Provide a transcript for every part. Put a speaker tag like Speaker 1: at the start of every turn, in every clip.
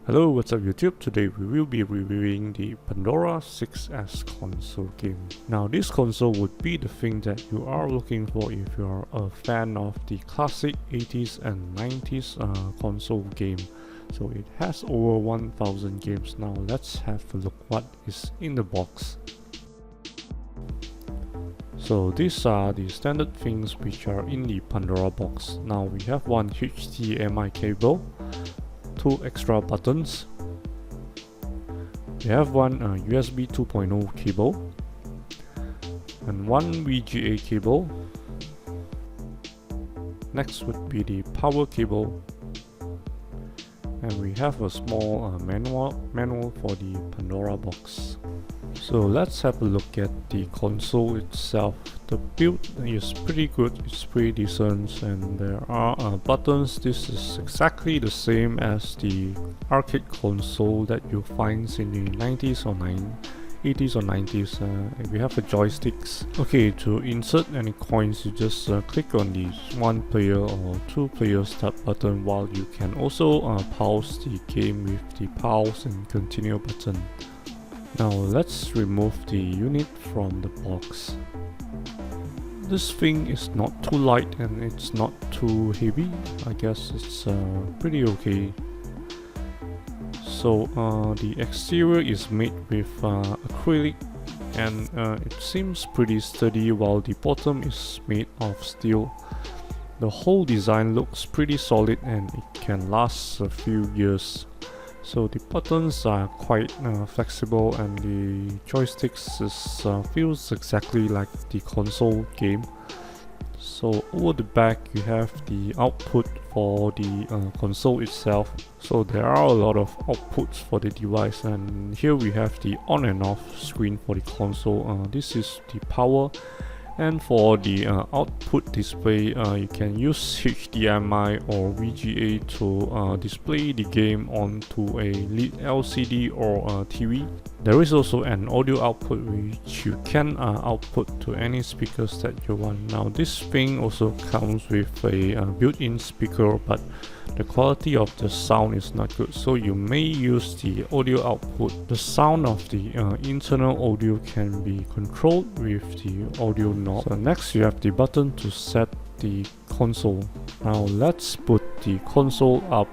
Speaker 1: Hello, what's up YouTube? Today we will be reviewing the Pandora 6S console game. Now this console would be the thing that you are looking for if you are a fan of the classic 80s and 90s console game. So it has over 1000 games. Now let's have a look what is in the box. So these are the standard things which are in the Pandora box. Now we have one HDMI cable, 2 extra buttons. We have one USB 2.0 cable and one VGA cable. Next would be the power cable, and we have a small manual for the Pandora box. So let's have a look at the console itself. The build is pretty good, it's pretty decent, and there are buttons. This is exactly the same as the arcade console that you find in the 90s or 80s or 90s. We have the joysticks. Okay, to insert any coins, you just click on the 1 player or 2 player start button, while you can also pause the game with the pause and continue button. Now let's remove the unit from the box. This thing is not too light and it's not too heavy. I guess it's pretty okay. So the exterior is made with acrylic, and it seems pretty sturdy, while the bottom is made of steel. The whole design looks pretty solid and it can last a few years. So the buttons are quite flexible, and the joysticks feels exactly like the console game. So over the back you have the output for the console itself. So there are a lot of outputs for the device, and here we have the on and off screen for the console. This is the power. And for the output display, you can use HDMI or VGA to display the game onto a LCD or a TV. There is also an audio output which you can output to any speakers that you want. Now this thing also comes with a built-in speaker, but the quality of the sound is not good, so you may use the audio output. The sound of the internal audio can be controlled with the audio knob. So next you have the button to set the console. Now let's put the console up.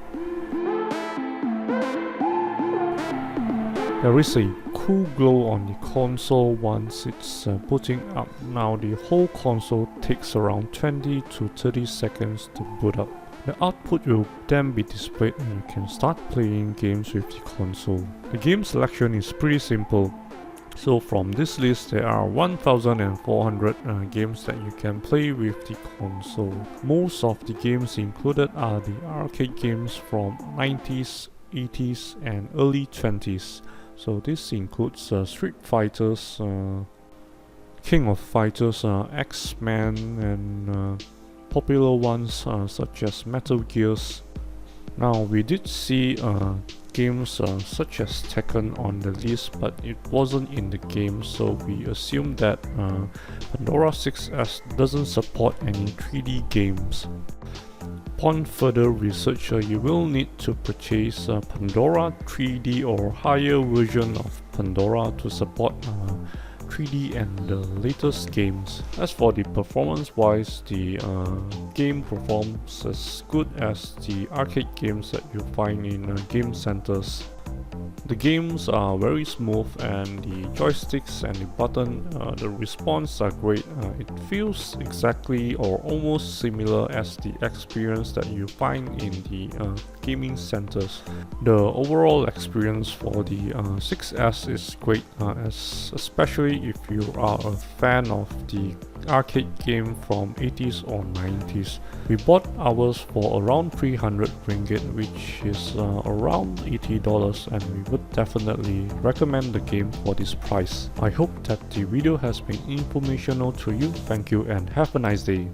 Speaker 1: There is a cool glow on the console once it's booting up. Now the whole console takes around 20 to 30 seconds to boot up. The output will then be displayed and you can start playing games with the console. The game selection is pretty simple. So from this list there are 1400 games that you can play with the console. Most of the games included are the arcade games from 90s, 80s and early 20s. So this includes Street Fighters, King of Fighters, X-Men, and popular ones such as Metal Gears. Now we did see games such as Tekken on the list, but it wasn't in the game, so we assume that Pandora 6S doesn't support any 3D games. Upon further research, you will need to purchase Pandora 3D or higher version of Pandora to support 3D and the latest games. As for the performance wise, the game performs as good as the arcade games that you find in game centers. The games are very smooth, and the joysticks and the button, the response are great. It feels exactly or almost similar as the experience that you find in the gaming centers. The overall experience for the 6S is great, especially if you are a fan of the arcade game from 80s or 90s. We bought ours for around 300 ringgit, which is around $80, and we would definitely recommend the game for this price. I hope that the video has been informational to you. Thank you and have a nice day.